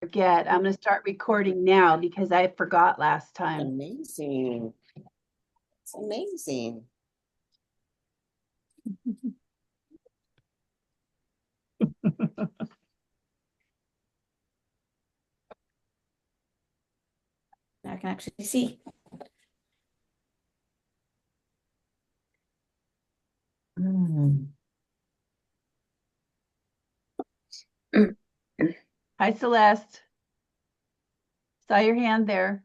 forget. I'm going to start recording now because I forgot last time. Amazing. It's amazing. Now I can actually see. Hi, Celeste. Saw your hand there.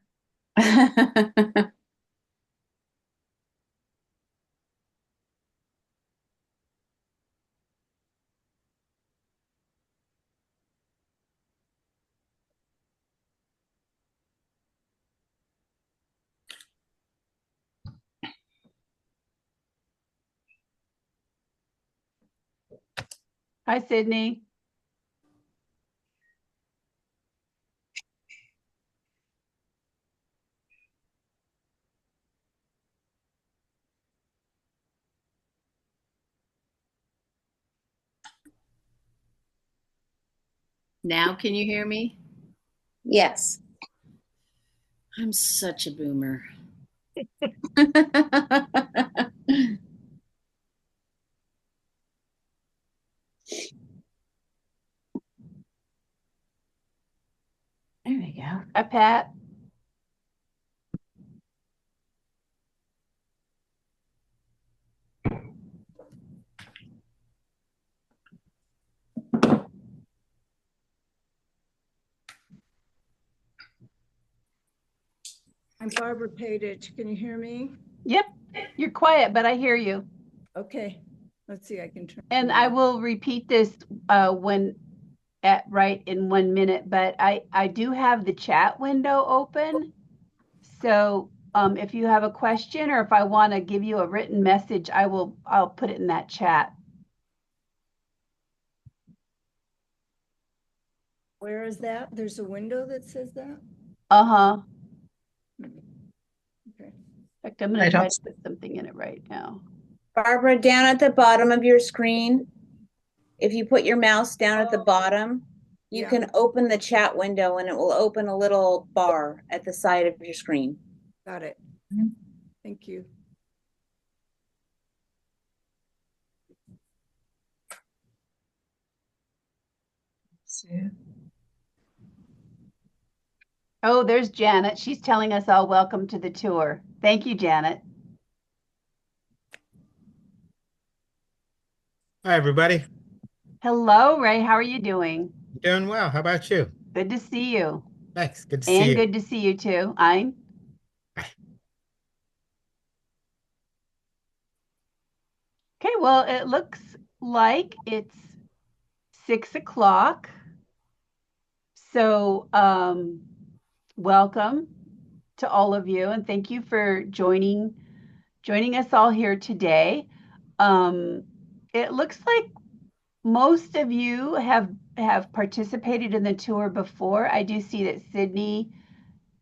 Hi, Sydney. Now, can you hear me? Yes. I'm such a boomer. There we go. Hi, Pat. I'm Barbara Padich. Can you hear me? Yep, you're quiet, but I hear you. Okay, let's see. I can turn. And I will repeat this when right in 1 minute, but I do have the chat window open. So if you have a question or if I want to give you a written message, I'll put it in that chat. Where is that? There's a window that says that? Uh-huh. Okay. In fact, I'm going to try to put something in it right now. Barbara, down at the bottom of your screen, if you put your mouse down at the bottom, you can open the chat window and it will open a little bar at the side of your screen. Got it. Thank you. Oh, there's Janet. She's telling us all welcome to the tour. Thank you, Janet. Hi, everybody. Hello, Ray. How are you doing? Doing well. How about you? Good to see you. Thanks. Good to see you. And good to see you too. I'm. Okay, well, it looks like it's 6 o'clock. So, welcome to all of you, and thank you for joining us all here today. It looks like most of you have participated in the tour before. I do see that Sydney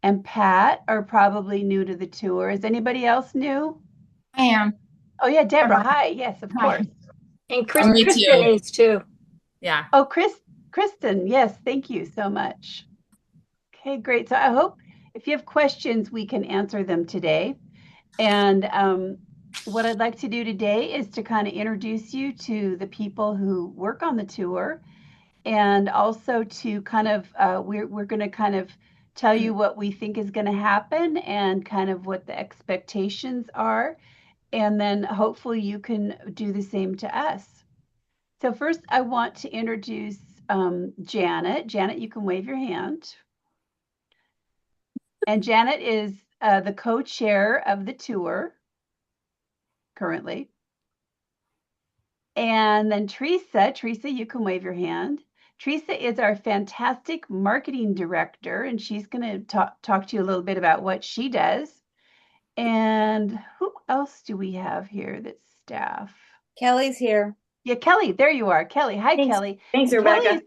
and Pat are probably new to the tour. Is anybody else new? I am. Oh yeah, Deborah. Hi. Yes, of course. And Kristen is too. Yeah. Oh, Kristen. Yes, thank you so much. Okay, great. So I hope if you have questions, we can answer them today. And what I'd like to do today is to kind of introduce you to the people who work on the tour, and also to kind of we're going to kind of tell you what we think is going to happen and kind of what the expectations are, and then hopefully you can do the same to us. So first, I want to introduce Janet. Janet, you can wave your hand. And Janet is the co-chair of the tour currently. And then Teresa, you can wave your hand. Teresa is our fantastic marketing director, and she's going to talk to you a little bit about what she does. And who else do we have here that's staff? Kelly's here. Yeah, Kelly, there you are. Kelly. Hi, Thanks. Kelly. Thanks, Rebecca.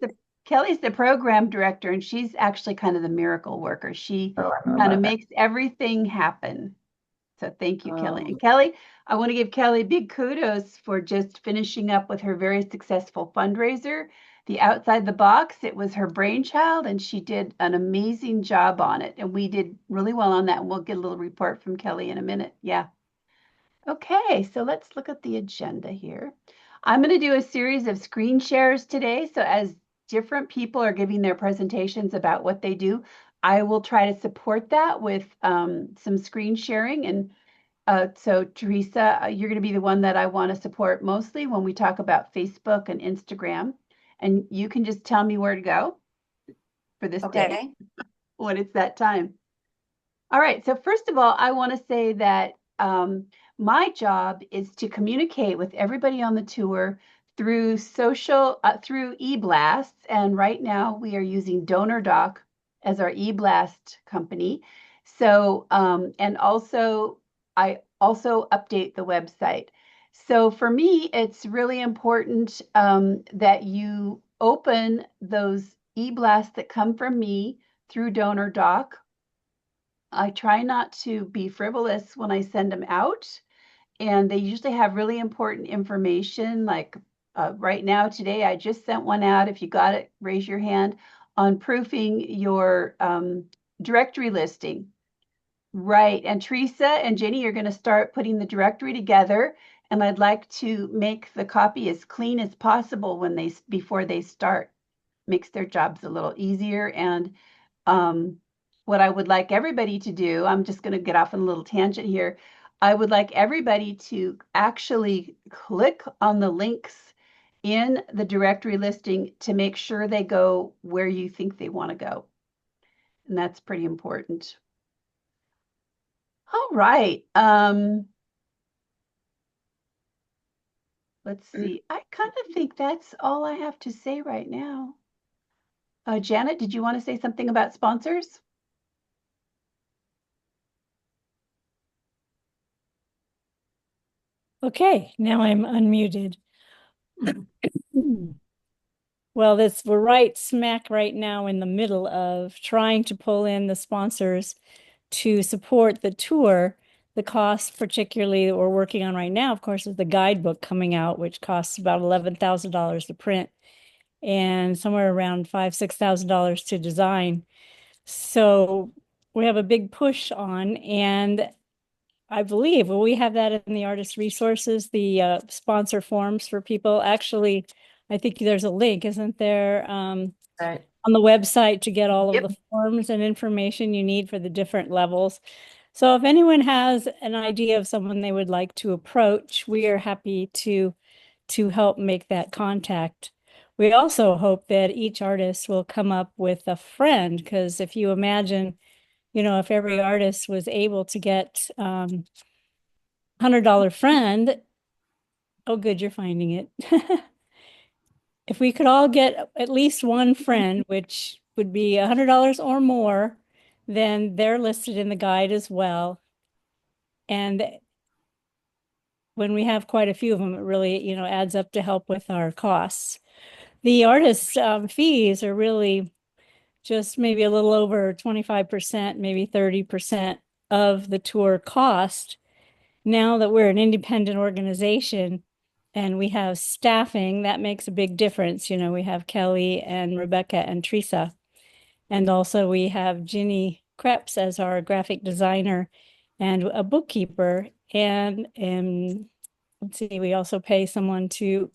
Kelly's the program director, and she's actually kind of the miracle worker. She kind of makes everything happen. So thank you, Kelly. Oh. And Kelly, I want to give Kelly big kudos for just finishing up with her very successful fundraiser, the Outside the Box. It was her brainchild, and she did an amazing job on it. And we did really well on that. And we'll get a little report from Kelly in a minute. Yeah. Okay, so let's look at the agenda here. I'm going to do a series of screen shares today. So as different people are giving their presentations about what they do, I will try to support that with some screen sharing. And so Teresa, you're going to be the one that I want to support mostly when we talk about Facebook and Instagram. And you can just tell me where to go for this day Okay. when it's that time. All right, so first of all, I want to say that my job is to communicate with everybody on the tour through through eBlasts. And right now we are using DonorDoc as our eBlast company. So, and also, I also update the website. So for me, it's really important that you open those eBlasts that come from me through DonorDoc. I try not to be frivolous when I send them out, and they usually have really important information. Like right now, today, I just sent one out. If you got it, raise your hand on proofing your directory listing. Right. And Teresa and Jenny are going to start putting the directory together, and I'd like to make the copy as clean as possible before they start. Makes their jobs a little easier. And what I would like everybody to do, I'm just going to get off on a little tangent here. I would like everybody to actually click on the links in the directory listing to make sure they go where you think they want to go. And that's pretty important. All right. Let's see. I kind of think that's all I have to say right now. Janet, did you want to say something about sponsors? Okay, now I'm unmuted. Well, we're right smack right now in the middle of trying to pull in the sponsors to support the tour. The cost, particularly that we're working on right now, of course, is the guidebook coming out, which costs about $11,000 to print and somewhere around $5,000-6,000 to design. So we have a big push on, and I believe we have that in the artist resources, the sponsor forms for people. Actually, I think there's a link, isn't there, Right. on the website to get all of Yep. the forms and information you need for the different levels. So if anyone has an idea of someone they would like to approach, we are happy to help make that contact. We also hope that each artist will come up with a friend, because if you imagine, if every artist was able to get $100 friend, oh good, you're finding it. If we could all get at least one friend, which would be $100 or more, then they're listed in the guide as well. And when we have quite a few of them, it really, adds up to help with our costs. The artist fees are really just maybe a little over 25%, maybe 30% of the tour cost. Now that we're an independent organization and we have staffing, that makes a big difference. We have Kelly and Rebecca and Teresa. And also we have Ginny Krebs as our graphic designer and a bookkeeper. And let's see, we also pay someone to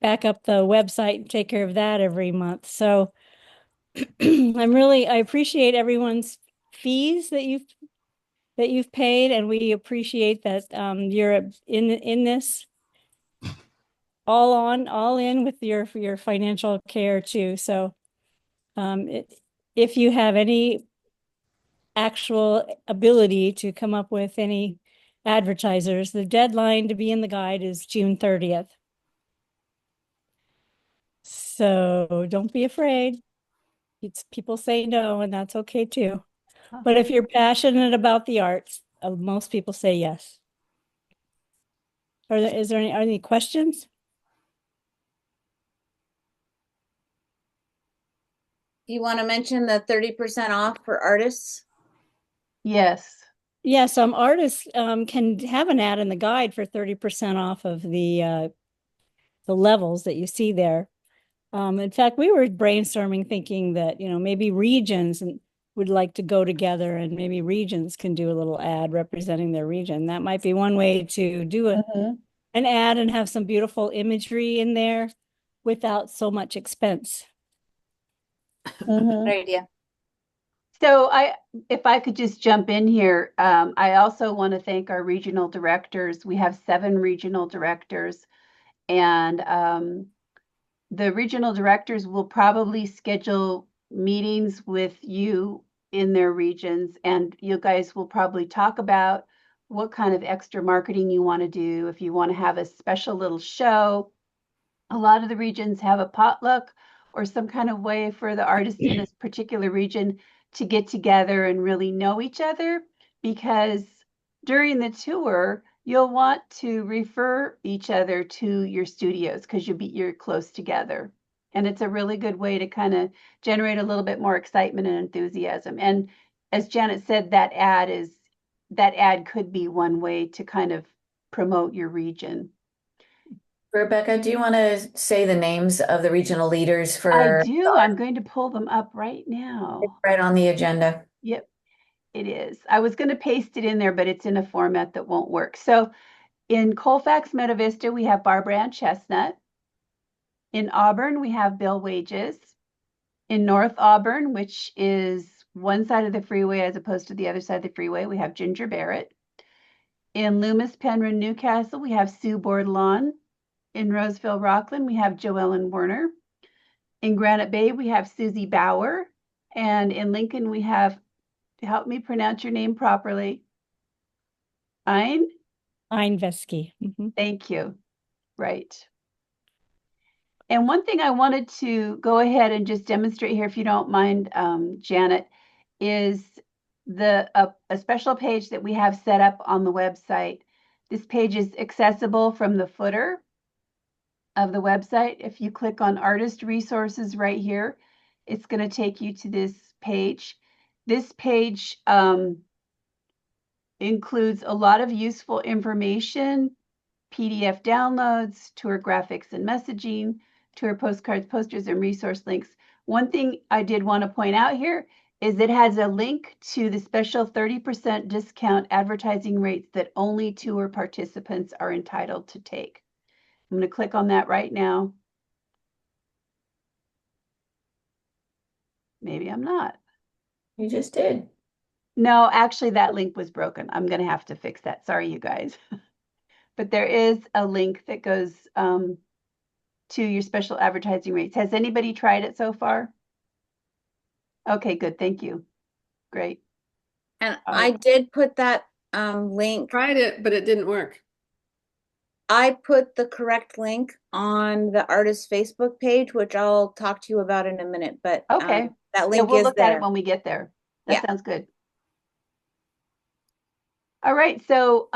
back up the website and take care of that every month. So I appreciate everyone's fees that you've paid, and we appreciate that you're in this all in with your financial care too. So if you have any actual ability to come up with any advertisers, the deadline to be in the guide is June 30th. So don't be afraid. People say no, and that's okay too. But if you're passionate about the arts, most people say yes. Are there any questions? Do you want to mention the 30% off for artists? Yes. Yeah, some artists can have an ad in the guide for 30% off of the levels that you see there. In fact, we were brainstorming thinking that, maybe regions would like to go together and maybe regions can do a little ad representing their region. That might be one way to do an ad and have some beautiful imagery in there without so much expense. Good idea. So if I could just jump in here, I also want to thank our regional directors. We have 7 regional directors, and the regional directors will probably schedule meetings with you in their regions, and you guys will probably talk about what kind of extra marketing you want to do. If you want to have a special little show, a lot of the regions have a potluck or some kind of way for the artists in this particular region to get together and really know each other, because during the tour, you'll want to refer each other to your studios because you're close together. And it's a really good way to kind of generate a little bit more excitement and enthusiasm. And as Janet said, that ad could be one way to kind of promote your region. Rebecca, do you want to say the names of the regional leaders I for do. I'm going to pull them up right now. right on the agenda? Yep, it is. I was going to paste it in there, but it's in a format that won't work. So in Colfax, Meta Vista, we have Barbara Ann Chestnut. In Auburn, we have Bill Wages. In North Auburn, which is one side of the freeway as opposed to the other side of the freeway, we have Ginger Barrett. In Loomis, Penryn, Newcastle, we have Sue Bordelon. In Roseville, Rockland, we have Joellen Werner. In Granite Bay, we have Susie Bauer. And in Lincoln, we have, help me pronounce your name properly, Ein Vesky. Thank you. Right. And one thing I wanted to go ahead and just demonstrate here, if you don't mind, Janet, is a special page that we have set up on the website. This page is accessible from the footer of the website. If you click on artist resources right here, it's going to take you to this page. This page includes a lot of useful information, PDF downloads, tour graphics and messaging, tour postcards, posters, and resource links. One thing I did want to point out here is it has a link to the special 30% discount advertising rates that only tour participants are entitled to take. I'm going to click on that right now. Maybe I'm not. You just did. No, actually that link was broken. I'm going to have to fix that. Sorry, you guys. But there is a link that goes to your special advertising rates. Has anybody tried it so far? Okay, good. Thank you. Great. And I did put that link. Tried it, but it didn't work. I put the correct link on the artist Facebook page, which I'll talk to you about in a minute. But okay, that link we'll is look there. at it when we get there. That Yeah. sounds good. All right. So,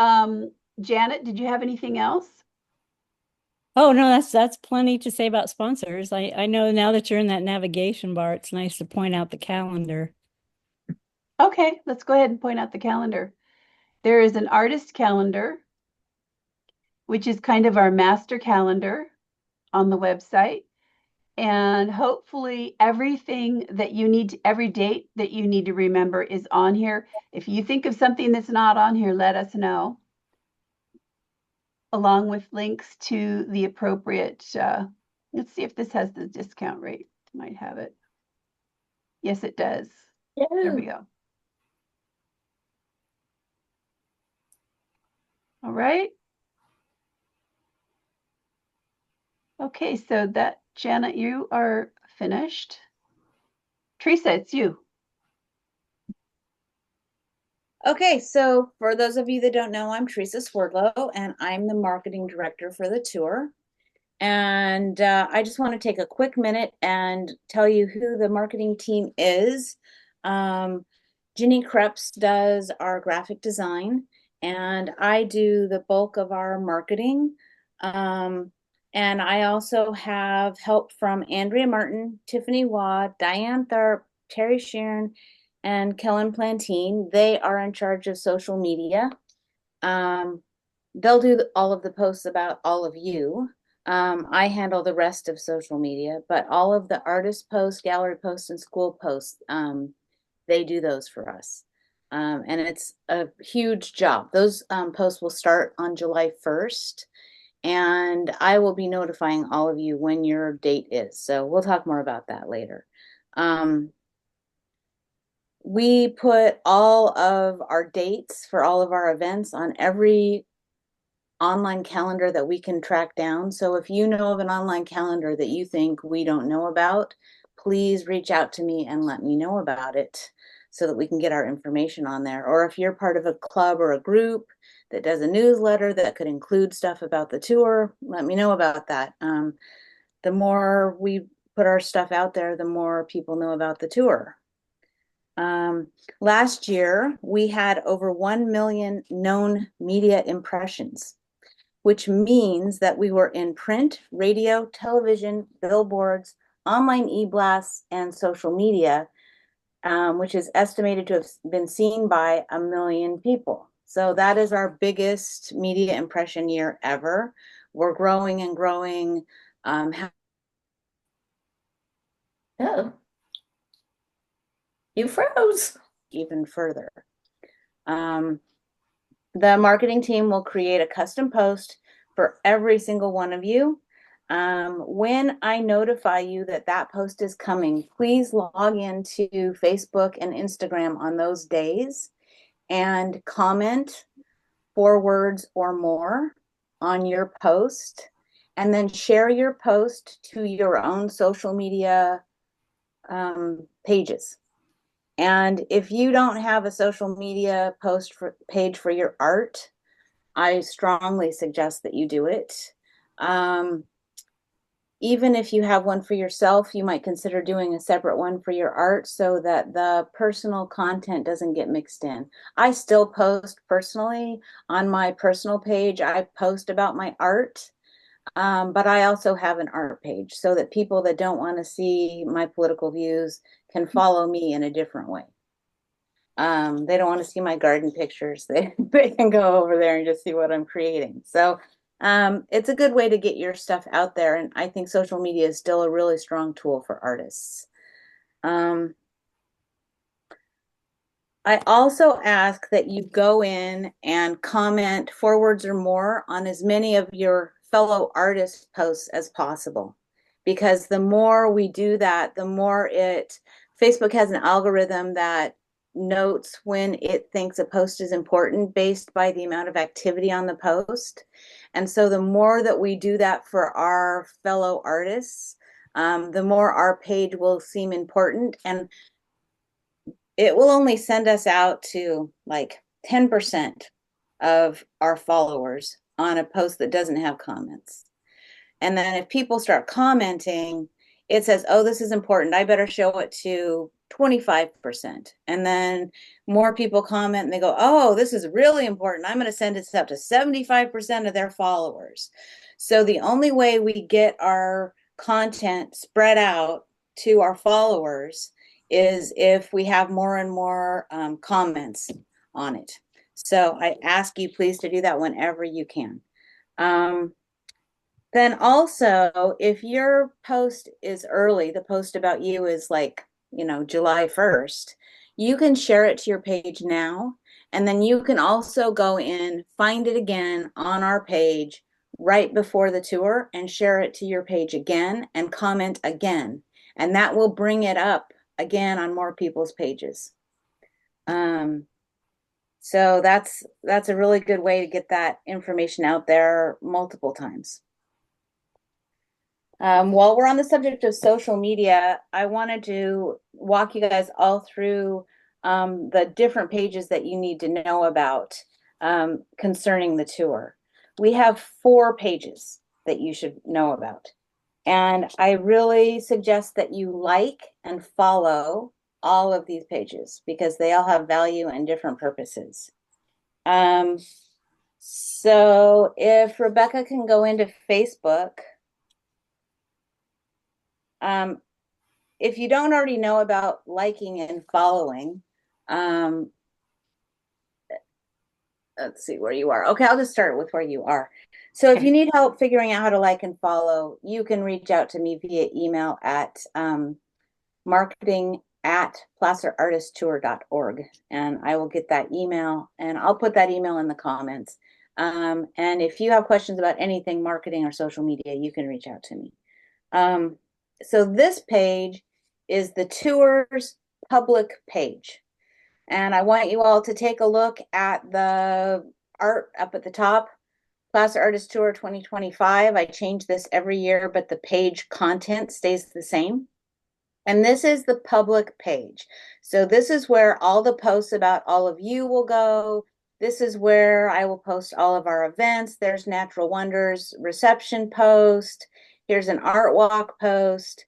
Janet, did you have anything else? Oh no, that's plenty to say about sponsors. I know now that you're in that navigation bar, it's nice to point out the calendar. Okay, let's go ahead and point out the calendar. There is an artist calendar, which is kind of our master calendar on the website. And hopefully everything that you need, every date that you need to remember is on here. If you think of something that's not on here, let us know. Along with links to the appropriate, let's see if this has the discount rate. Might have it. Yes, it does. There we go. All right. Okay, so that, Janet, you are finished. Teresa, it's you. Okay, so for those of you that don't know, I'm Teresa Swerdlow, and I'm the marketing director for the tour. And I just want to take a quick minute and tell you who the marketing team is. Ginny Krebs does our graphic design, and I do the bulk of our marketing. And I also have help from Andrea Martin, Tiffany Waugh, Diane Tharp, Terry Sheeran, and Kellen Plantine. They are in charge of social media. They'll do all of the posts about all of you. I handle the rest of social media, but all of the artist posts, gallery posts, and school posts, they do those for us. And it's a huge job. Those posts will start on July 1st, and I will be notifying all of you when your date is. So we'll talk more about that later. We put all of our dates for all of our events on every online calendar that we can track down. So if you know of an online calendar that you think we don't know about, please reach out to me and let me know about it so that we can get our information on there. Or if you're part of a club or a group that does a newsletter that could include stuff about the tour, let me know about that. The more we put our stuff out there, the more people know about the tour. Last year, we had over 1 million known media impressions, which means that we were in print, radio, television, billboards, online e-blasts, and social media, which is estimated to have been seen by 1 million people. So that is our biggest media impression year ever. We're growing and growing. Oh, you froze. Even further. The marketing team will create a custom post for every single one of you. When I notify you that that post is coming, please log into Facebook and Instagram on those days and comment 4 words or more on your post, and then share your post to your own social media pages. And if you don't have a social media page for your art, I strongly suggest that you do it. Even if you have one for yourself, you might consider doing a separate one for your art so that the personal content doesn't get mixed in. I still post personally on my personal page. I post about my art, but I also have an art page so that people that don't want to see my political views can follow me in a different way. They don't want to see my garden pictures. They can go over there and just see what I'm creating. So it's a good way to get your stuff out there. And I think social media is still a really strong tool for artists. I also ask that you go in and comment 4 words or more on as many of your fellow artist posts as possible. Because the more we do that, the more Facebook has an algorithm that notes when it thinks a post is important based by the amount of activity on the post. And so the more that we do that for our fellow artists, the more our page will seem important, and it will only send us out to like 10% of our followers on a post that doesn't have comments. And then if people start commenting, it says, oh, this is important, I better show it to 25%. And then more people comment and they go, oh, this is really important, I'm going to send this out to 75% of their followers. So the only way we get our content spread out to our followers is if we have more and more comments on it. So I ask you please to do that whenever you can. Then also, if your post is early, the post about you is like, July 1st, you can share it to your page now. And then you can also go in, find it again on our page right before the tour and share it to your page again and comment again. And that will bring it up again on more people's pages. So that's a really good way to get that information out there multiple times. While we're on the subject of social media, I wanted to walk you guys all through the different pages that you need to know about concerning the tour. We have 4 pages that you should know about. And I really suggest that you like and follow all of these pages because they all have value and different purposes. So if Rebecca can go into Facebook, if you don't already know about liking and following, Um, let's see where you are. Okay, I'll just start with where you are. So if you need help figuring out how to like and follow, you can reach out to me via email at marketing@placerartisttour.org, and I will get that email, and I'll put that email in the comments. And if you have questions about anything marketing or social media, you can reach out to me. So this page is the tour's public page. And I want you all to take a look at the art up at the top, Placer Artist Tour 2025. I change this every year, but the page content stays the same. And this is the public page. So this is where all the posts about all of you will go. This is where I will post all of our events. There's Natural Wonders reception post. Here's an art walk post.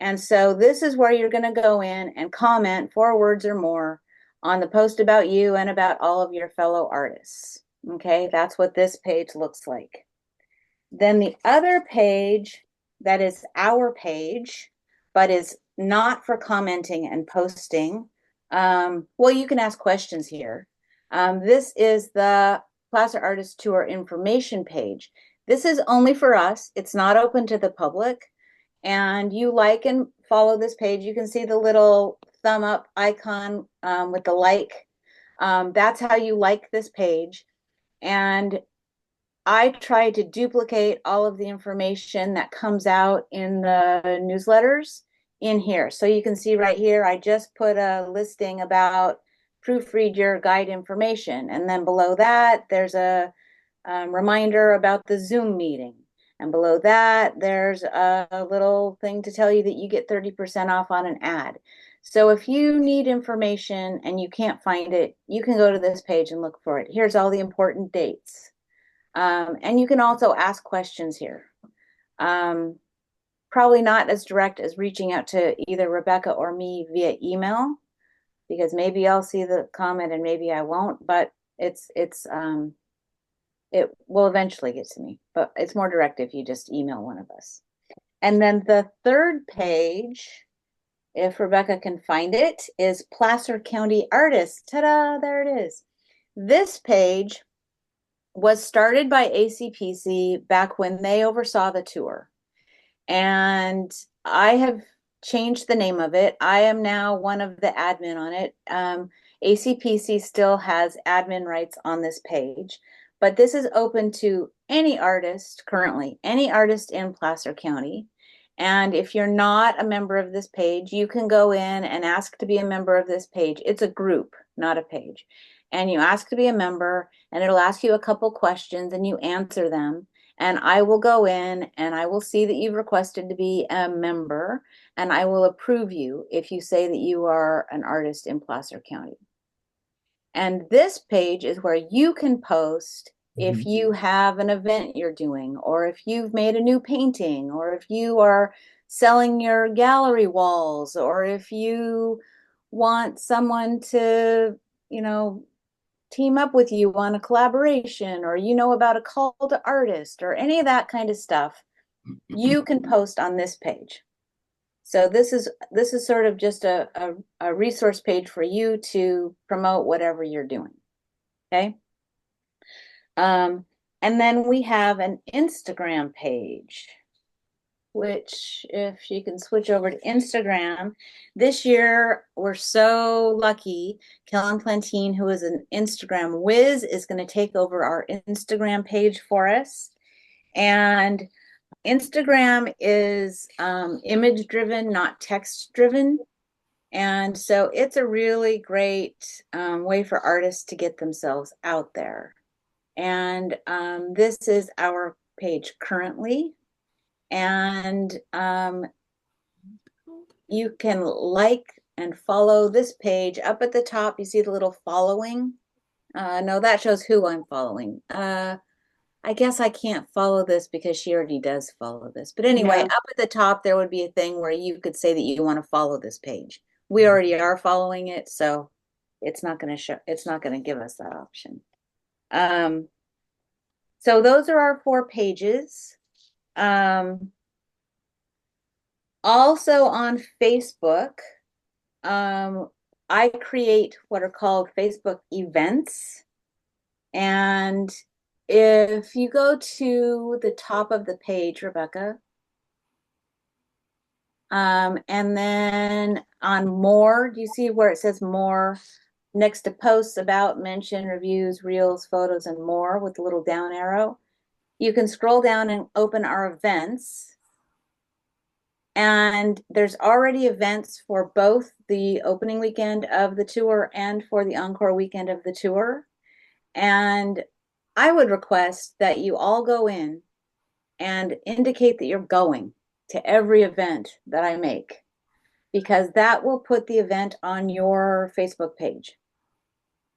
And so this is where you're going to go in and comment 4 words or more on the post about you and about all of your fellow artists. Okay, that's what this page looks like. Then the other page, that is our page, but is not for commenting and posting. Well, you can ask questions here. This is the Placer Artist Tour information page. This is only for us. It's not open to the public. And you like and follow this page. You can see the little thumb up icon with the like. That's how you like this page. And I try to duplicate all of the information that comes out in the newsletters in here. So you can see right here, I just put a listing about proofread your guide information. And then below that, there's a reminder about the Zoom meeting. And below that, there's a little thing to tell you that you get 30% off on an ad. So if you need information and you can't find it, you can go to this page and look for it. Here's all the important dates. And you can also ask questions here. Probably not as direct as reaching out to either Rebecca or me via email, because maybe I'll see the comment and maybe I won't, but it will eventually get to me, but it's more direct if you just email one of us. And then the third page, if Rebecca can find it, is Placer County Artists. Ta-da, there it is. This page was started by ACPC back when they oversaw the tour. And I have changed the name of it. I am now one of the admin on it. ACPC still has admin rights on this page, but this is open to any artist currently, any artist in Placer County. And if you're not a member of this page, you can go in and ask to be a member of this page. It's a group, not a page. And you ask to be a member, and it'll ask you a couple questions, and you answer them. And I will go in and I will see that you've requested to be a member, and I will approve you if you say that you are an artist in Placer County. And this page is where you can post if you have an event you're doing, or if you've made a new painting, or if you are selling your gallery walls, or if you want someone to, team up with you on a collaboration, or about a call to artist, or any of that kind of stuff, you can post on this page. So this is sort of just a resource page for you to promote whatever you're doing. Okay. And then we have an Instagram page, which if you can switch over to Instagram, this year we're so lucky. Kellen Plantine, who is an Instagram whiz, is going to take over our Instagram page for us. And Instagram is image driven, not text driven. And so it's a really great way for artists to get themselves out there. And this is our page currently. And you can like and follow this page. Up at the top, you see the little following. No, that shows who I'm following. I guess I can't follow this because she already does follow this. But anyway, up at the top, there would be a thing where you could say that you want to follow this page. We already are following it, so it's not going to show. It's not going to give us that option. So those are our 4 pages. Also on Facebook, I create what are called Facebook events. And if you go to the top of the page, Rebecca, and then on more, do you see where it says more next to posts, about, mention, reviews, reels, photos, and more with the little down arrow? You can scroll down and open our events. And there's already events for both the opening weekend of the tour and for the encore weekend of the tour. And I would request that you all go in and indicate that you're going to every event that I make, because that will put the event on your Facebook page.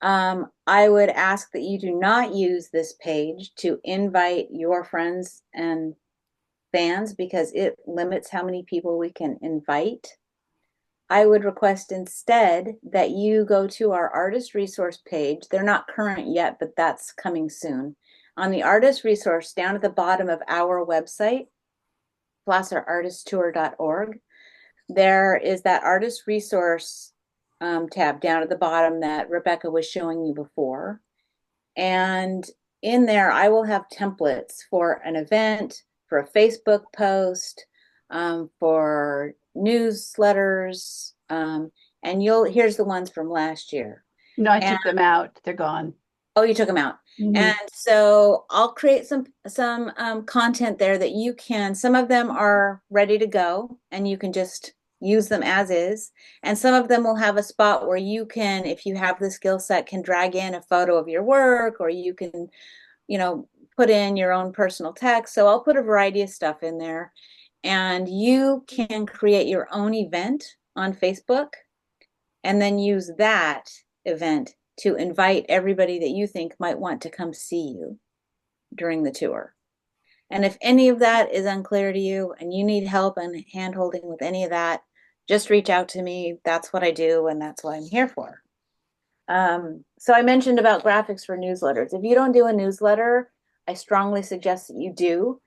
I would ask that you do not use this page to invite your friends and fans, because it limits how many people we can invite. I would request instead that you go to our artist resource page. They're not current yet, but that's coming soon. On the artist resource, down at the bottom of our website, placerartisttour.org, there is that artist resource tab down at the bottom that Rebecca was showing you before. And in there, I will have templates for an event, for a Facebook post, for newsletters, and here's the ones from last year. No, I took them out. They're gone. Oh, you took them out. Mhm. And so I'll create some content there that you can, some of them are ready to go and you can just use them as is. And some of them will have a spot where you can, if you have the skill set, can drag in a photo of your work, or you can, put in your own personal text. So I'll put a variety of stuff in there, and you can create your own event on Facebook and then use that event to invite everybody that you think might want to come see you during the tour. And if any of that is unclear to you and you need help and hand-holding with any of that, just reach out to me. That's what I do, and that's what I'm here for. So I mentioned about graphics for newsletters. If you don't do a newsletter, I strongly suggest that you do.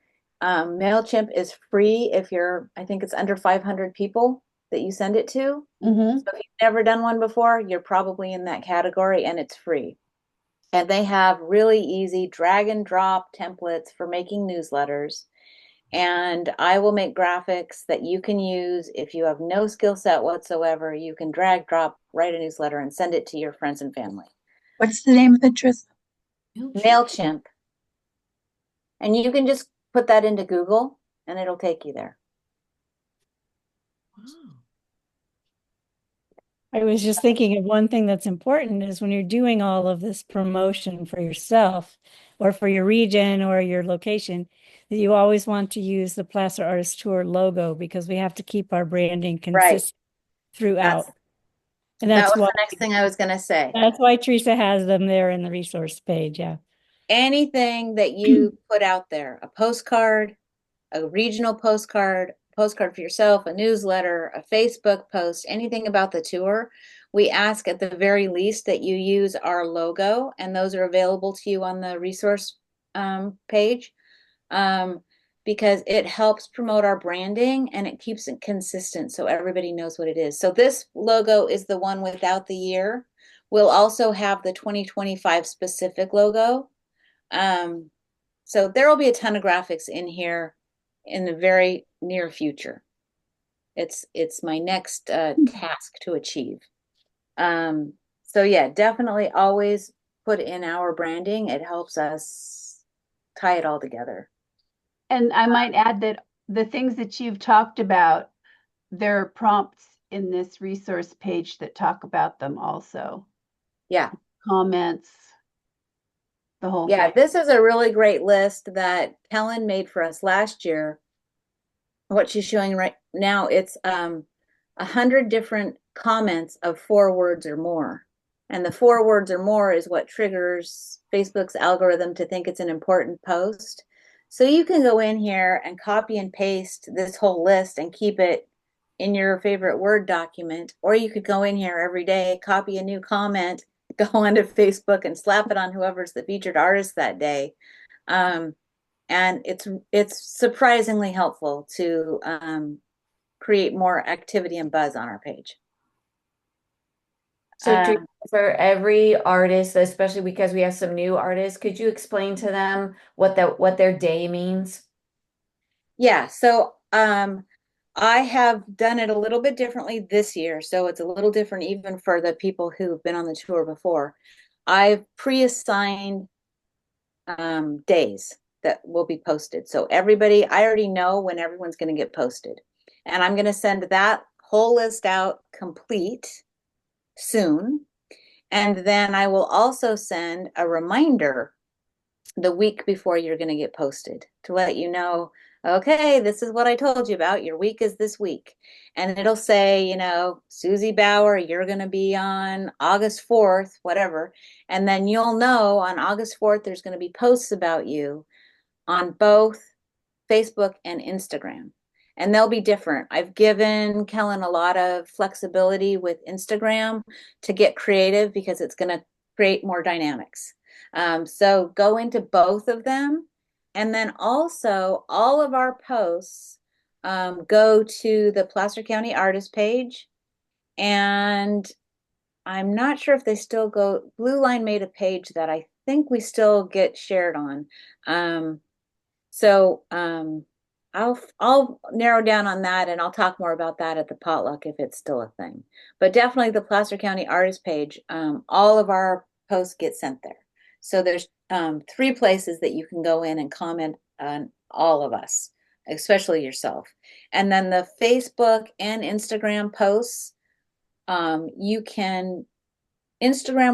MailChimp is free if I think it's under 500 people that you send it to. Mm-hmm. So if you've never done one before, you're probably in that category, and it's free. And they have really easy drag and drop templates for making newsletters. And I will make graphics that you can use if you have no skill set whatsoever. You can drag, drop, write a newsletter, and send it to your friends and family. What's the name of it, Tris? MailChimp. And you can just put that into Google and it'll take you there. I was just thinking of one thing that's important is when you're doing all of this promotion for yourself or for your region or your location, that you always want to use the Placer Artist Tour logo, because we have to keep our branding consistent throughout. And That that's was why, the next thing I was going to say. that's why Teresa has them there in the resource page. Yeah. Anything that you put out there, a postcard, a regional postcard for yourself, a newsletter, a Facebook post, anything about the tour, we ask at the very least that you use our logo, and those are available to you on the resource page, because it helps promote our branding and it keeps it consistent so everybody knows what it is. So this logo is the one without the year. We'll also have the 2025 specific logo. So there will be a ton of graphics in here in the very near future. It's my next task to achieve. So yeah, definitely always put in our branding. It helps us tie it all together. And I might add that the things that you've talked about, there are prompts in this resource page that talk about them also. Yeah. Comments, the whole Yeah, thing. this is a really great list that Helen made for us last year. What she's showing right now, it's 100 different comments of 4 words or more. And the 4 words or more is what triggers Facebook's algorithm to think it's an important post. So you can go in here and copy and paste this whole list and keep it in your favorite Word document. Or you could go in here every day, copy a new comment, go onto Facebook and slap it on whoever's the featured artist that day. And it's surprisingly helpful to create more activity and buzz on our page. So Uh, Teresa, for every artist, especially because we have some new artists, could you explain to them what their day means? Yeah, so I have done it a little bit differently this year, so it's a little different even for the people who've been on the tour before. I've pre-assigned days that will be posted. So everybody, I already know when everyone's going to get posted. And I'm going to send that whole list out complete soon. And then I will also send a reminder the week before you're going to get posted to let you know, okay, this is what I told you about. Your week is this week. And it'll say, you know, Susie Bauer, you're going to be on August 4th, whatever. And then you'll know on August 4th, there's going to be posts about you on both Facebook and Instagram. And they'll be different. I've given Kellen a lot of flexibility with Instagram to get creative because it's going to create more dynamics. So go into both of them. And then also all of our posts go to the Placer County Artist page. And I'm not sure if they still go, Blue Line made a page that I think we still get shared on. I'll narrow down on that and I'll talk more about that at the potluck if it's still a thing. But definitely the Placer County Artist page, all of our posts get sent there. So there's 3 places that you can go in and comment on all of us, especially yourself. And then the Facebook and Instagram posts, Instagram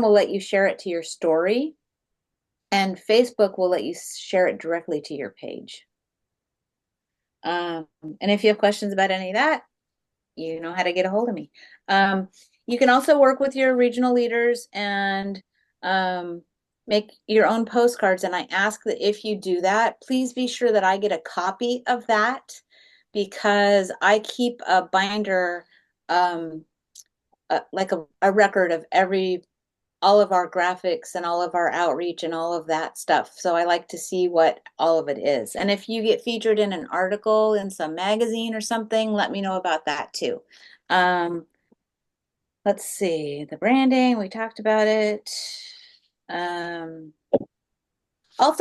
will let you share it to your story, and Facebook will let you share it directly to your page. And if you have questions about any of that, you know how to get a hold of me. You can also work with your regional leaders and make your own postcards. And I ask that if you do that, please be sure that I get a copy of that, because I keep a binder, like a record of all of our graphics and all of our outreach and all of that stuff. So I like to see what all of it is. And if you get featured in an article in some magazine or something, let me know about that too. Let's see, the branding, we talked about it. Also,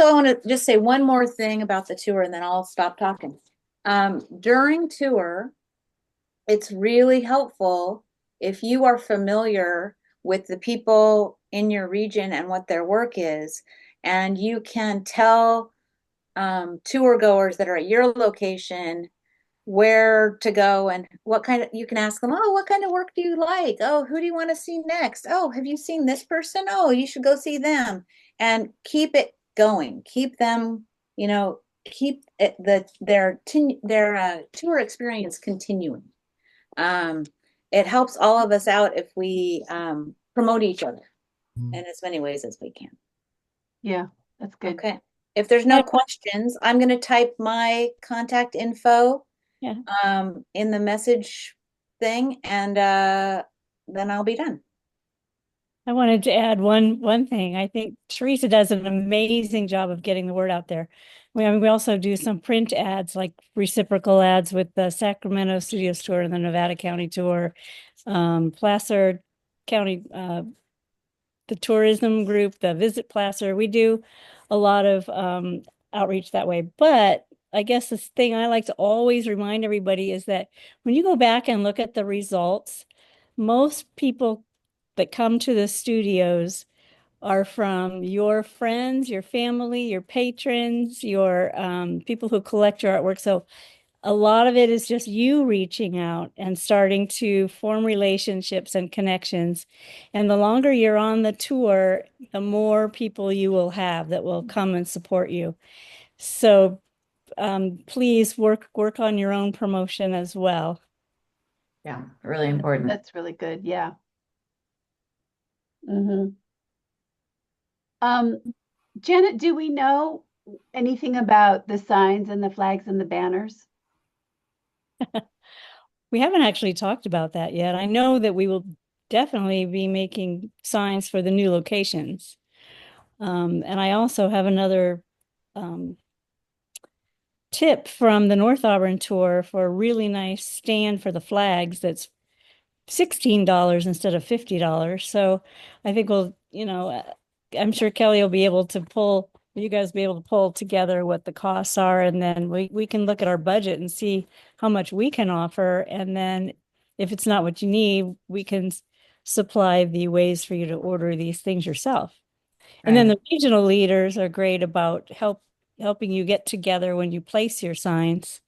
I want to just say one more thing about the tour and then I'll stop talking. During tour, it's really helpful if you are familiar with the people in your region and what their work is, and you can tell tour goers that are at your location where to go and you can ask them, oh, what kind of work do you like? Oh, who do you want to see next? Oh, have you seen this person? Oh, you should go see them. And keep it going. Keep them, keep their tour experience continuing. It helps all of us out if we promote each other in as many ways as we can. yeah, that's good. Okay. If there's no questions, I'm going to type my contact info in the message thing, and then I'll be done. I wanted to add one thing. I think Teresa does an amazing job of getting the word out there. We also do some print ads, like reciprocal ads with the Sacramento Studios Tour and the Nevada County Tour, Placer County, the tourism group, the Visit Placer. We do a lot of outreach that way. But I guess the thing I like to always remind everybody is that when you go back and look at the results, most people that come to the studios are from your friends, your family, your patrons, your people who collect your artwork. So a lot of it is just you reaching out and starting to form relationships and connections. And the longer you're on the tour, the more people you will have that will come and support you. So please work on your own promotion as well. Yeah, really important. That's really good. Yeah. Janet, do we know anything about the signs and the flags and the banners? We haven't actually talked about that yet. I know that we will definitely be making signs for the new locations. And I also have another tip from the North Auburn tour for a really nice stand for the flags that's $16 instead of $50. So I think I'm sure Kelly will be able to you guys will be able to pull together what the costs are, and then we can look at our budget and see how much we can offer. And then if it's not what you need, we can supply the ways for you to order these things yourself. And then the regional leaders are great about helping you get together when you place your signs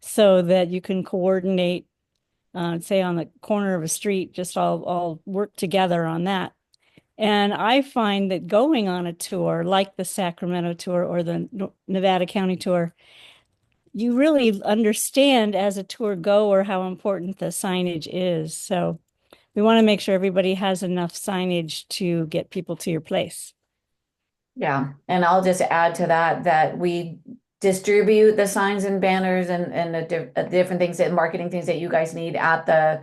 so that you can coordinate, say on the corner of a street, just all work together on that. And I find that going on a tour like the Sacramento tour or the Nevada County tour, you really understand as a tour goer how important the signage is. So we want to make sure everybody has enough signage to get people to your place. Yeah, and I'll just add to that we distribute the signs and banners and the different things and marketing things that you guys need at the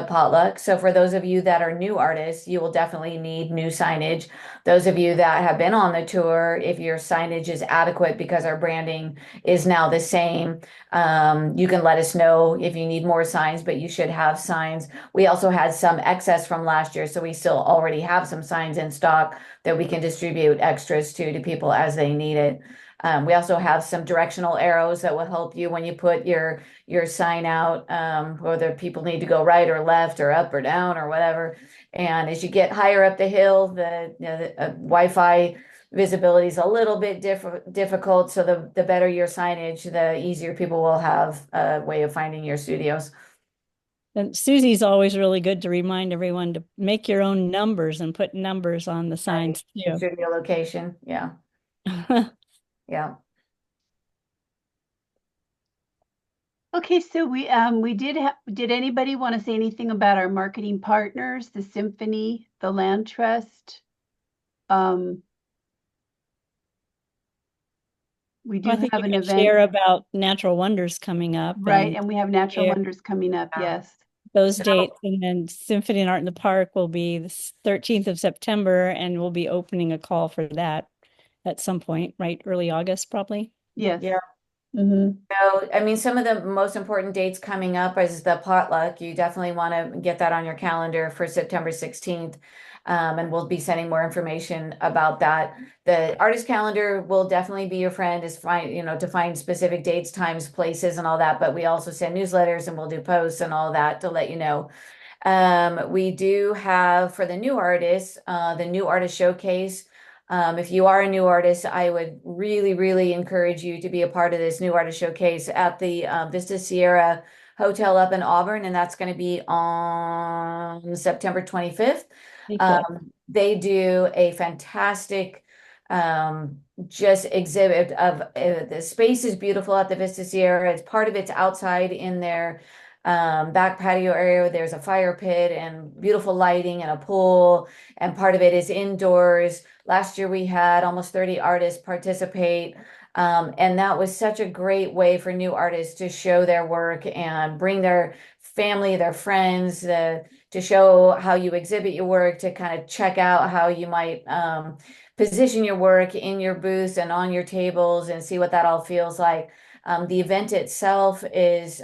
potluck. So for those of you that are new artists, you will definitely need new signage. Those of you that have been on the tour, if your signage is adequate because our branding is now the same, you can let us know if you need more signs, but you should have signs. We also had some excess from last year, so we still already have some signs in stock that we can distribute extras to people as they need it. We also have some directional arrows that will help you when you put your sign out, whether people need to go right or left or up or down or whatever. And as you get higher up the hill, the Wi-Fi visibility is a little bit difficult. So the better your signage, the easier people will have a way of finding your studios. And Susie's always really good to remind everyone to make your own numbers and put numbers on the signs too. Studio location, yeah. Yeah. Okay, so did anybody want to say anything about our marketing partners, the Symphony, the Land Trust? We do I think have you an can event, share about Natural Wonders coming up. right? And we have Natural Yeah. Wonders coming up, Yeah. yes. Those dates, and then Symphony and Art in the Park will be the 13th of September, and we'll be opening a call for that at some point, right? Early August, probably. Yes. Yeah. Mm-hmm. So, I mean, some of the most important dates coming up is the potluck. You definitely want to get that on your calendar for September 16th. And we'll be sending more information about that. The artist calendar will definitely be your friend to find specific dates, times, places, and all that. But we also send newsletters and we'll do posts and all that to let you know. We do have for the new artists, the New Artist Showcase. If you are a new artist, I would really, really encourage you to be a part of this New Artist Showcase at the Vista Sierra Hotel up in Auburn, and that's going to be on September 25th. They do a fantastic just exhibit of the space is beautiful at the Vista Sierra. It's part of it's outside in their back patio area. There's a fire pit and beautiful lighting and a pool, and part of it is indoors. Last year we had almost 30 artists participate, and that was such a great way for new artists to show their work and bring their family, their friends, to show how you exhibit your work, to kind of check out how you might position your work in your booths and on your tables and see what that all feels like. The event itself is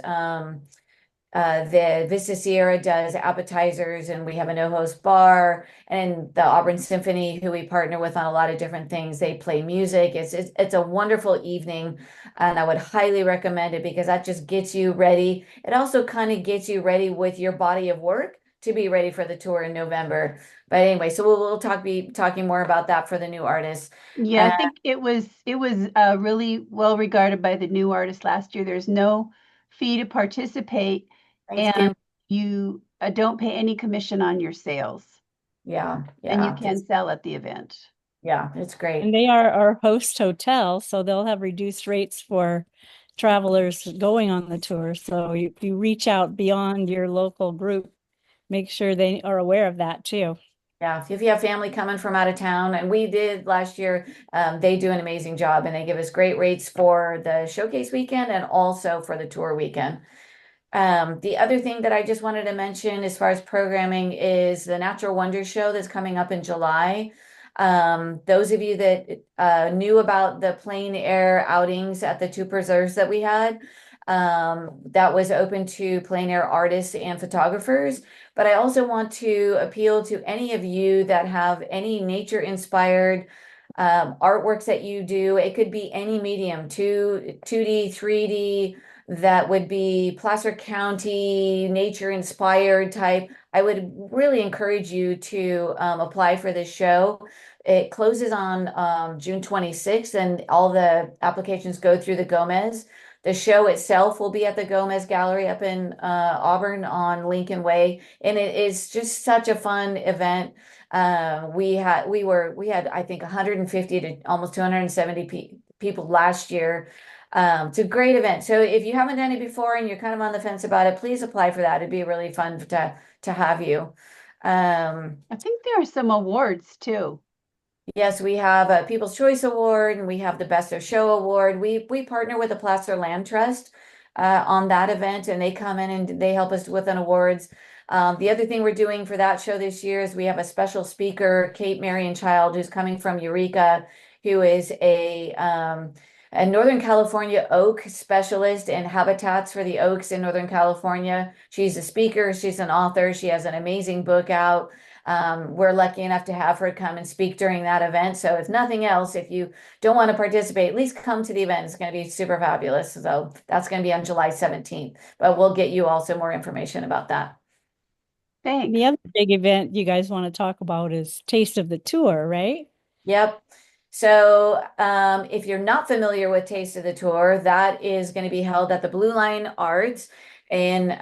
the Vista Sierra does appetizers, and we have a no-host bar, and the Auburn Symphony, who we partner with on a lot of different things, they play music. It's a wonderful evening, and I would highly recommend it because that just gets you ready. It also kind of gets you ready with your body of work to be ready for the tour in November. But anyway, so we'll be talking more about that for the new artists. Yeah, I think it was really well regarded by the new artists last year. There's no fee to participate, and you don't pay any commission on your sales. Yeah, and you can sell at the event. Yeah, it's great. And they are our host hotel, so they'll have reduced rates for travelers going on the tour. So if you reach out beyond your local group, make sure they are aware of that too. Yeah, if you have family coming from out of town, and we did last year, they do an amazing job, and they give us great rates for the showcase weekend and also for the tour weekend. The other thing that I just wanted to mention as far as programming is the Natural Wonders show that's coming up in July. Those of you that knew about the plein air outings at the two preserves that we had, that was open to plein air artists and photographers. But I also want to appeal to any of you that have any nature inspired artworks that you do. It could be any medium, 2D, 3D, that would be Placer County, nature inspired type. I would really encourage you to apply for this show. It closes on June 26th, and all the applications go through the Gomez. The show itself will be at the Gomez Gallery up in Auburn on Lincoln Way, and it is just such a fun event. We had I think 150 to almost 270 people last year. It's a great event. So if you haven't done it before and you're kind of on the fence about it, please apply for that. It'd be really fun to have you. I think there are some awards too. Yes, we have a People's Choice Award, and we have the Best of Show Award. We partner with the Placer Land Trust on that event, and they come in and they help us with an awards. The other thing we're doing for that show this year is we have a special speaker, Kate Marion Child, who's coming from Eureka, who is a Northern California oak specialist and habitats for the oaks in Northern California. She's a speaker, she's an author, she has an amazing book out. We're lucky enough to have her come and speak during that event. So if nothing else, if you don't want to participate, at least come to the event. It's going to be super fabulous. So that's going to be on July 17th, but we'll get you also more information about that. Thanks. The other big event you guys want to talk about is Taste of the Tour, right? Yep. So if you're not familiar with Taste of the Tour, that is going to be held at the Blue Line Arts in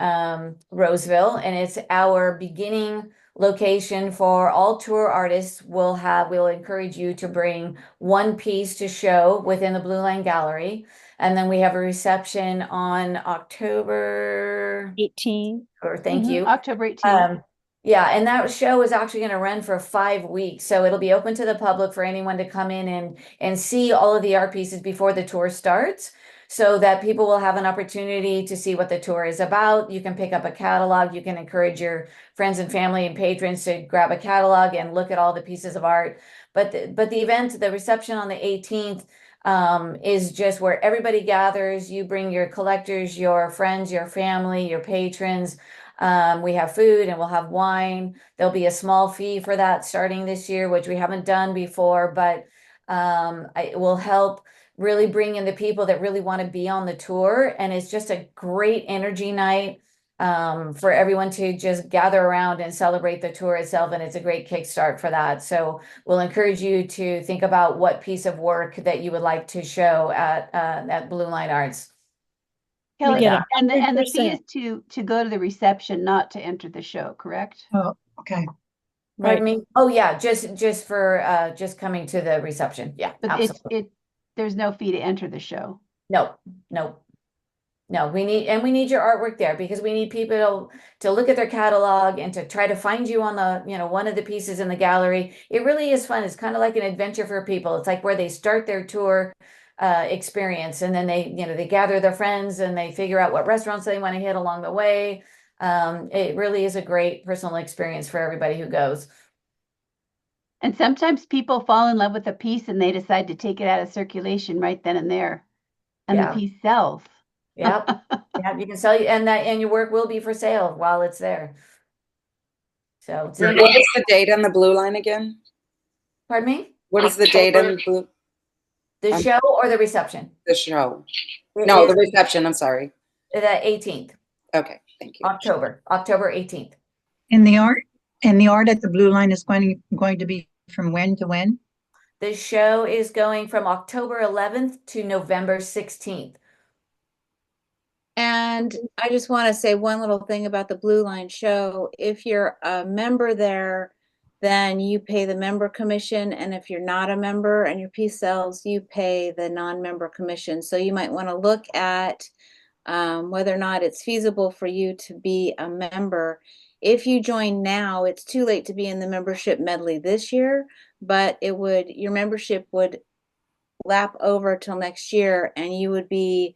Roseville, and it's our beginning location for all tour artists. We'll encourage you to bring one piece to show within the Blue Line Gallery. And then we have a reception on October 18. or thank Mhm, you. October 18th. Yeah, and that show is actually going to run for 5 weeks. So it'll be open to the public for anyone to come in and see all of the art pieces before the tour starts, so that people will have an opportunity to see what the tour is about. You can pick up a catalog. You can encourage your friends and family and patrons to grab a catalog and look at all the pieces of art. But the event, the reception on the 18th, is just where everybody gathers. You bring your collectors, your friends, your family, your patrons. We have food and we'll have wine. There'll be a small fee for that starting this year, which we haven't done before, but it will help really bring in the people that really want to be on the tour. And it's just a great energy night for everyone to just gather around and celebrate the tour itself. And it's a great kickstart for that. So we'll encourage you to think about what piece of work that you would like to show at Blue Line Arts. Kelly, get and the fee 100%. is to go to the reception, not to enter the show, correct? Oh, okay. Pardon me? Oh yeah, just for just coming to the reception. Yeah, But absolutely. there's no fee to enter the show. No. We need your artwork there, because we need people to look at their catalog and to try to find you on the, one of the pieces in the gallery. It really is fun. It's kind of like an adventure for people. It's like where they start their tour experience, and then they gather their friends and they figure out what restaurants they want to hit along the way. It really is a great personal experience for everybody who goes. And sometimes people fall in love with a piece and they decide to take it out of circulation right then and there. And Yeah. the piece sells. Yep. Yeah, you can sell and your work will be for sale while it's there. So What is the date on the Blue Line again? pardon me? What is the date on the Blue? The show or the reception? The show. It No, is the reception. I'm sorry. the 18th, Okay, thank you. October 18th. And the art at the Blue Line is going to be from when to when? The show is going from October 11th to November 16th. And I just want to say one little thing about the Blue Line show. If you're a member there, then you pay the member commission. And if you're not a member and your piece sells, you pay the non-member commission. So you might want to look at whether or not it's feasible for you to be a member. If you join now, it's too late to be in the membership medley this year, but your membership would lap over till next year, and you would be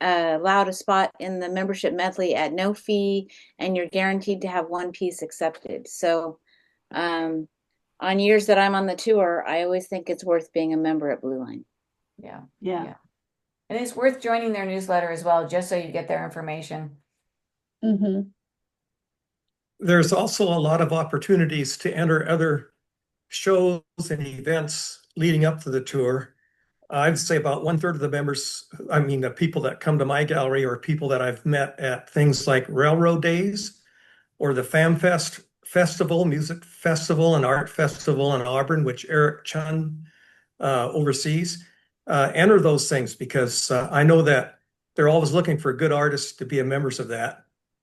allowed a spot in the membership medley at no fee, and you're guaranteed to have one piece accepted. So on years that I'm on the tour, I always think it's worth being a member at Blue Line. Yeah. Yeah. And it's worth joining their newsletter as well, just so you get their information. Mm-hmm. There's also a lot of opportunities to enter other shows and events leading up to the tour. I'd say about 1/3 of the members, I mean, the people that come to my gallery are people that I've met at things like Railroad Days or the FamFest Festival, Music Festival and Art Festival in Auburn, which Eric Chun oversees. Enter those things because I know that they're always looking for good artists to be members of that.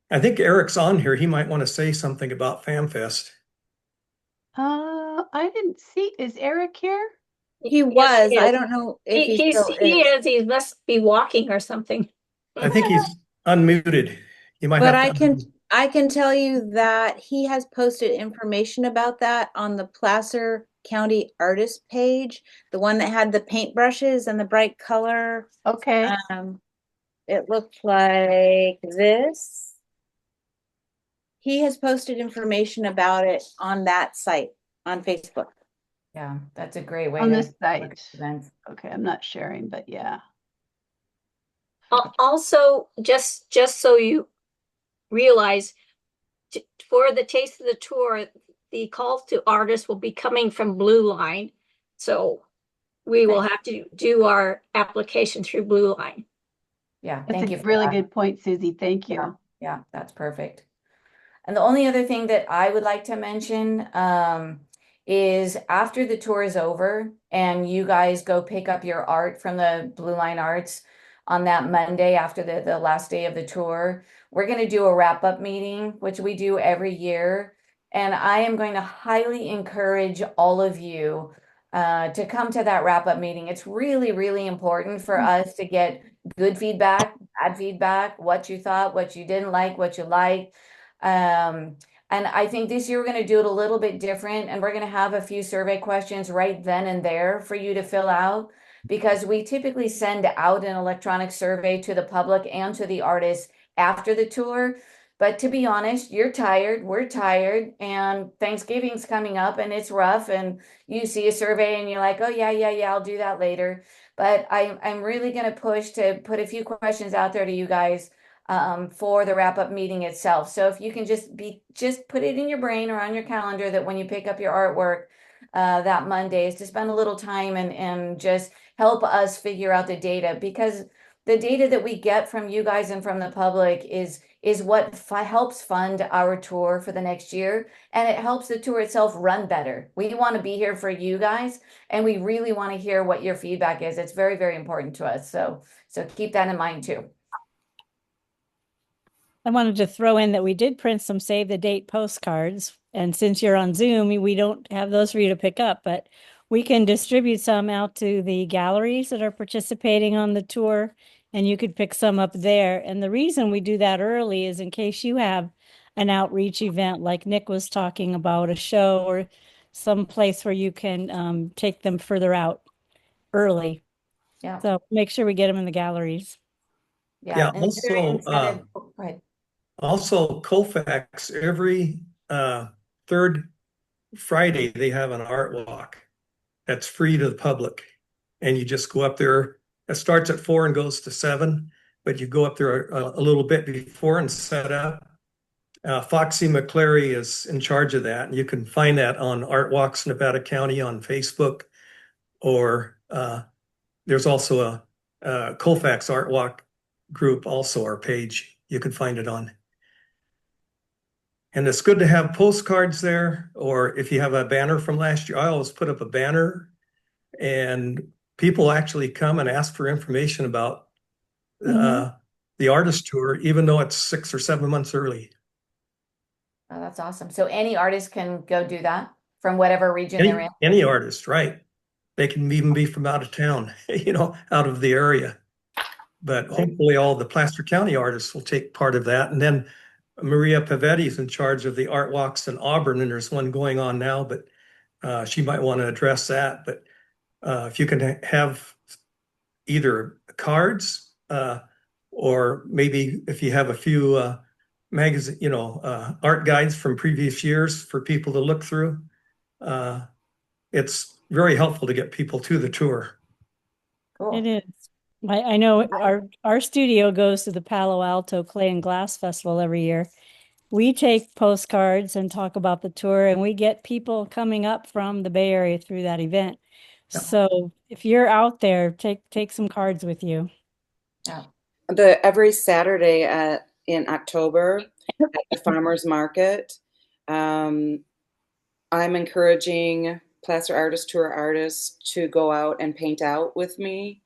I think Eric's on here. He might want to say something about FamFest. I didn't see, is Eric here? He Yes, was. he I is. don't know if he He's still he is. is. He must be walking or something. I think he's unmuted. You might But have to. I can tell you that he has posted information about that on the Placer County Artist page, the one that had the paintbrushes and the bright color. Okay. It looked like this. He has posted information about it on that site on Facebook. Yeah, that's a great way On to this look site. at events. Okay, I'm not sharing, but yeah. Also, just so you realize, for the Taste of the Tour, the calls to artists will be coming from Blue Line. So we will have to do our application through Blue Line. Yeah, That's thank a you for really that. good point, Susie. Thank you. Yeah, that's perfect. And the only other thing that I would like to mention is after the tour is over and you guys go pick up your art from the Blue Line Arts on that Monday after the last day of the tour, we're going to do a wrap-up meeting, which we do every year. And I am going to highly encourage all of you to come to that wrap-up meeting. It's really, really important for us to get good feedback, bad feedback, what you thought, what you didn't like, what you liked. And I think this year we're going to do it a little bit different, and we're going to have a few survey questions right then and there for you to fill out, because we typically send out an electronic survey to the public and to the artists after the tour. But to be honest, you're tired, we're tired, and Thanksgiving's coming up and it's rough, and you see a survey and you're like, oh yeah, I'll do that later. But I'm really going to push to put a few questions out there to you guys for the wrap-up meeting itself. So if you can just put it in your brain or on your calendar that when you pick up your artwork that Monday is to spend a little time and just help us figure out the data, because the data that we get from you guys and from the public is what helps fund our tour for the next year, and it helps the tour itself run better. We want to be here for you guys, and we really want to hear what your feedback is. It's very, very important to us. So keep that in mind too. I wanted to throw in that we did print some save the date postcards. And since you're on Zoom, we don't have those for you to pick up, but we can distribute some out to the galleries that are participating on the tour, and you could pick some up there. And the reason we do that early is in case you have an outreach event like Nick was talking about, a show or some place where you can take them further out early. Yeah. So make sure we get them in the galleries. Yeah, and is there also, incentive- go ahead. Also, Colfax, every third Friday, they have an art walk that's free to the public. And you just go up there. It starts at 4 and goes to 7, but you go up there a little bit before and set up. Foxy McClary is in charge of that. And you can find that on Art Walks Nevada County on Facebook, or there's also a Colfax Art Walk group, also our page. You can find it on. And it's good to have postcards there, or if you have a banner from last year, I always put up a banner, and people actually come and ask for information about the artist tour, even though it's 6 or 7 months early. Oh, that's awesome. So any artist can go do that from whatever region they're in? Any artist, right? They can even be from out of town, out of the area. But hopefully all the Placer County artists will take part of that. And then Maria Pavetti is in charge of the art walks in Auburn, and there's one going on now, but she might want to address that. But if you can have either cards or maybe if you have a few magazine, art guides from previous years for people to look through, it's very helpful to get people to the tour. Cool. It is. I know our studio goes to the Palo Alto Clay and Glass Festival every year. We take postcards and talk about the tour, and we get people coming up from the Bay Area through that event. Yeah. So if you're out there, take some cards with you. Yeah. Every Saturday in October at the farmers market, I'm encouraging Placer Artist Tour artists to go out and paint out with me.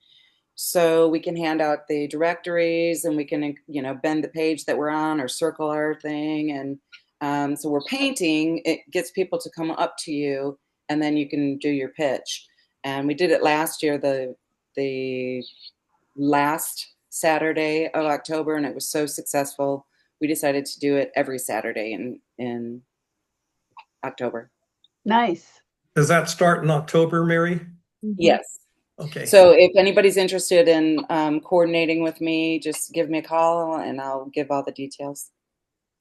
So we can hand out the directories and we can, bend the page that we're on or circle our thing. And so we're painting, it gets people to come up to you and then you can do your pitch. And we did it last year, the last Saturday of October, and it was so successful. We decided to do it every Saturday in October. Nice. Does that start in October, Mary? Yes. Okay. So if anybody's interested in coordinating with me, just give me a call and I'll give all the details.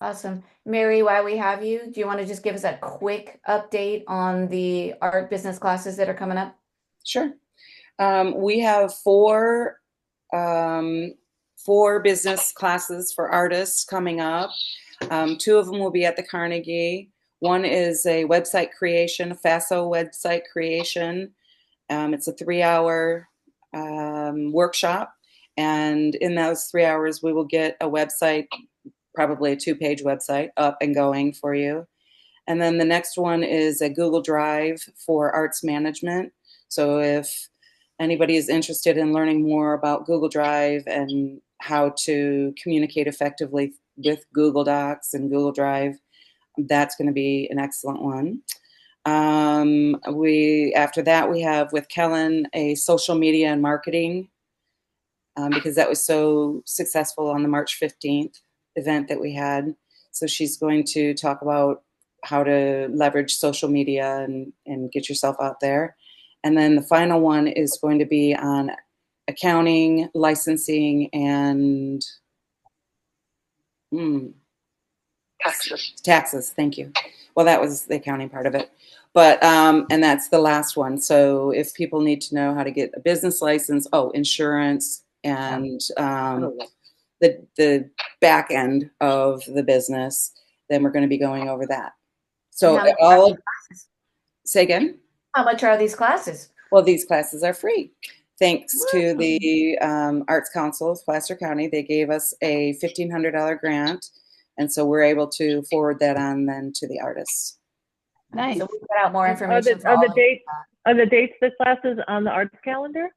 Awesome. Mary, while we have you, do you want to just give us a quick update on the art business classes that are coming up? Sure. We have four business classes for artists coming up. Two of them will be at the Carnegie. One is a website creation, a FASO website creation. It's a 3-hour workshop. And in those 3 hours, we will get a website, probably a 2-page website up and going for you. And then the next one is a Google Drive for arts management. So if anybody is interested in learning more about Google Drive and how to communicate effectively with Google Docs and Google Drive, that's going to be an excellent one. After that, we have with Kellen a social media and marketing because that was so successful on the March 15th event that we had. So she's going to talk about how to leverage social media and get yourself out there. And then the final one is going to be on accounting, licensing, and taxes. Thank you. Well, that was the accounting part of it. But, and that's the last one. So if people need to know how to get a business license, insurance, and the back end of the business, then we're going to be going over that. So say again? How much are these classes? Well, these classes are free. Thanks to the Arts Council of Placer County, they gave us a $1,500 grant. And so we're able to forward that on then to the artists. Nice. So we'll put out more information. Are the dates the classes on the arts calendar?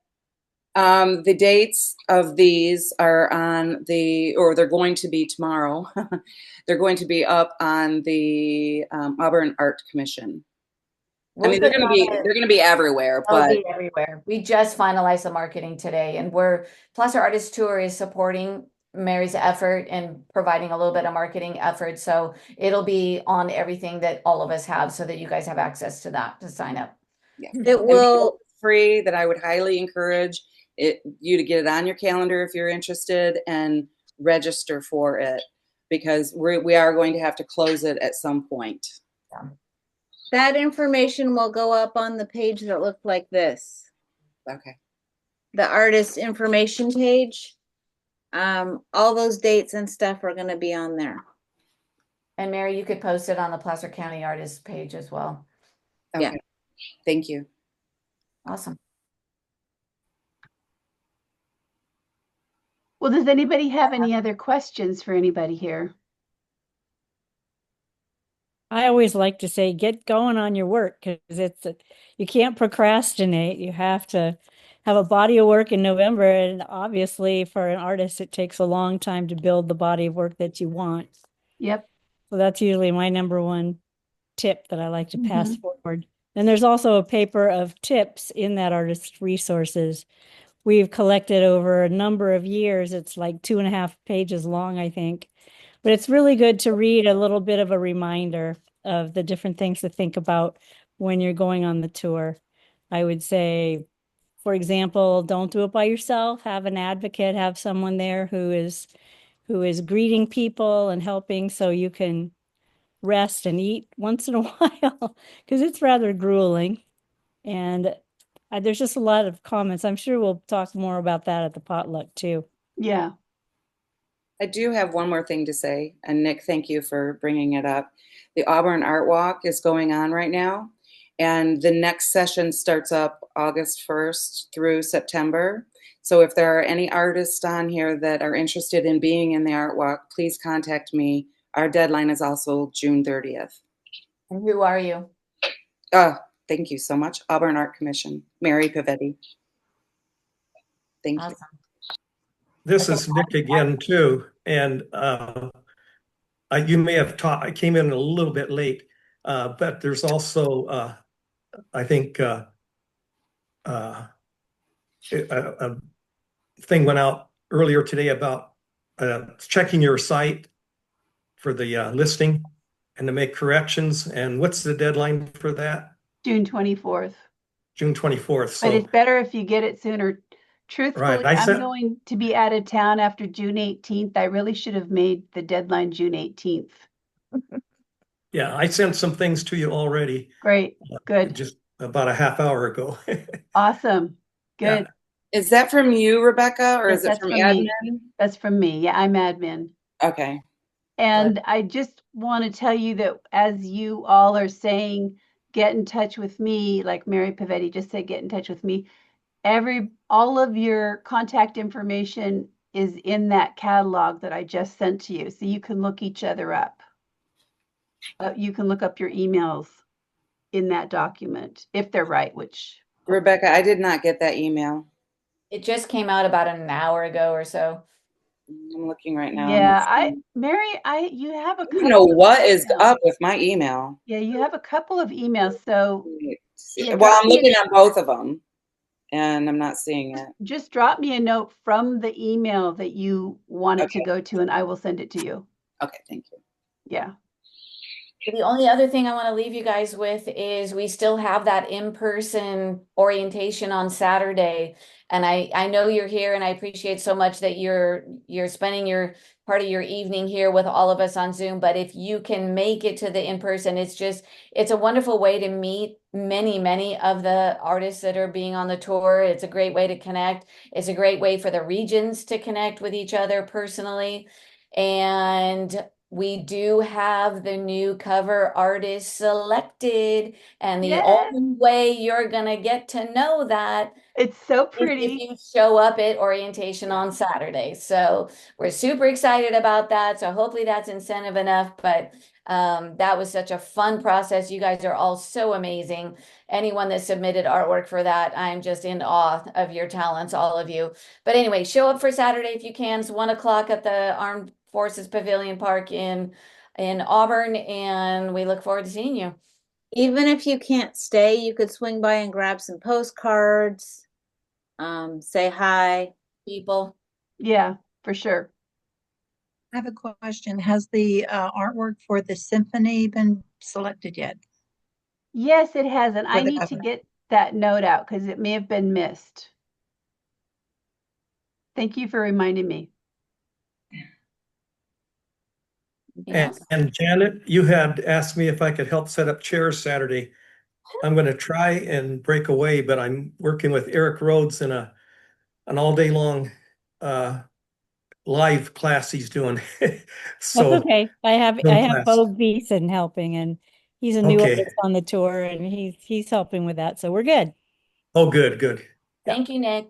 The dates of these are they're going to be tomorrow. They're going to be up on the Auburn Art Commission. They're going to be everywhere, but be everywhere. We just finalized the marketing today, and Placer Artist Tour is supporting Mary's effort and providing a little bit of marketing effort. So it'll be on everything that all of us have so that you guys have access to that to sign up. Yeah. It will free that I would highly encourage you to get it on your calendar if you're interested and register for it because we are going to have to close it at some point. Yeah. That information will go up on the page that looks like this. Okay. The artist information page. All those dates and stuff are going to be on there. And Mary, you could post it on the Placer County Artist page as well. Okay. Yeah. Thank you. Awesome. Well, does anybody have any other questions for anybody here? I always like to say, get going on your work because you can't procrastinate. You have to have a body of work in November. And obviously for an artist, it takes a long time to build the body of work that you want. Yep. So that's usually my number one tip that I like to pass forward. And there's also a paper of tips in that artist resources. We've collected over a number of years. It's like 2.5 pages long, I think. But it's really good to read a little bit of a reminder of the different things to think about when you're going on the tour. I would say, for example, don't do it by yourself. Have an advocate, have someone there who is greeting people and helping so you can rest and eat once in a while because it's rather grueling. And There's just a lot of comments. I'm sure we'll talk more about that at the potluck too. Yeah. I do have one more thing to say, and Nick, thank you for bringing it up. The Auburn Art Walk is going on right now, and the next session starts up August 1st through September. So if there are any artists on here that are interested in being in the Art Walk, please contact me. Our deadline is also June 30th. And who are you? Thank you so much. Auburn Art Commission, Mary Pavetti. Thank you. Awesome. This is Nick again too, and you may have taught. I came in a little bit late, but there's also I think a thing went out earlier today about checking your site for the listing and to make corrections. And what's the deadline for that? June 24th. June 24th. But it's better if you get it sooner. Truthfully, Right, I'm going to be out of town after June 18th. I really should have made the deadline June 18th. Yeah, I sent some things to you already. Great. Good. Just about a half hour ago. Awesome. Good. Yeah. Is that from you, Rebecca, or Yes, is it that's from from admin? me. That's from me. Yeah, I'm admin. Okay. And I just want to tell you that as you all are saying, get in touch with me, like Mary Pavetti just said, get in touch with me. All of your contact information is in that catalog that I just sent to you. So you can look each other up. You can look up your emails in that document if they're right, which. Rebecca, I did not get that email. It just came out about an hour ago or so. I'm looking right now. Yeah, Mary, you have a I don't know what is up with my email. Yeah, you have a couple of emails. So yeah, Well, I'm looking at both of them and I'm not seeing it. Just drop me a note from the email that you want it to go to, and I will send it to you. Okay, thank you. Yeah. The only other thing I want to leave you guys with is we still have that in-person orientation on Saturday. And I know you're here, and I appreciate so much that you're spending your part of your evening here with all of us on Zoom. But if you can make it to the in-person, it's a wonderful way to meet many of the artists that are being on the tour. It's a great way to connect. It's a great way for the regions to connect with each other personally. And we do have the new cover artist selected, and the only way you're gonna get to know that it's so is pretty if you show up at orientation on Saturday. So we're super excited about that. So hopefully that's incentive enough. But that was such a fun process. You guys are all so amazing. Anyone that submitted artwork for that, I'm just in awe of your talents, all of you. But anyway, show up for Saturday if you can. It's 1 o'clock at the Armed Forces Pavilion Park in Auburn, and we look forward to seeing you. Even if you can't stay, you could swing by and grab some postcards, say hi. People. Yeah, for sure. I have a question. Has the artwork for the symphony been selected yet? Yes, it has, and I the need to cover. get that note out because it may have been missed. Thank you for reminding me. And Janet, you had asked me if I could help set up chairs Saturday. I'm going to try and break away, but I'm working with Eric Rhodes in an all day long live class he's doing. So That's okay. I have class. Bo Beeson helping, and he's a new Okay. artist on the tour, and he's helping with that. So we're good. Oh, good. Thank you, Nick.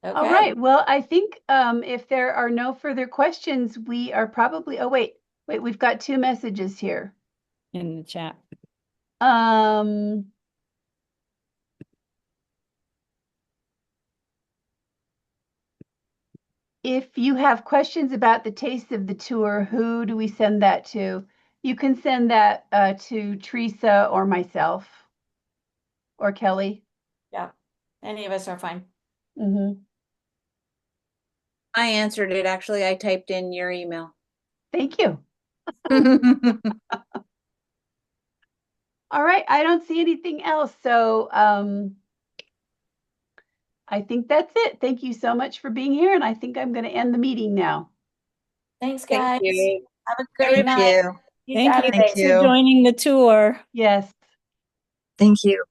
Okay. All right. Well, I think if there are no further questions, we are probably. Oh, wait, we've got 2 messages here In the chat. If you have questions about the taste of the tour, who do we send that to? You can send that to Teresa or myself or Kelly. Yeah, any of us are fine. I answered it. Actually, I typed in your email. Thank you. All right. I don't see anything else. So I think that's it. Thank you so much for being here. And I think I'm going to end the meeting now. Thanks, guys. Thank you. Have a great night. you. Thank you. Saturday. Thanks for joining the tour. Yes. Thank you.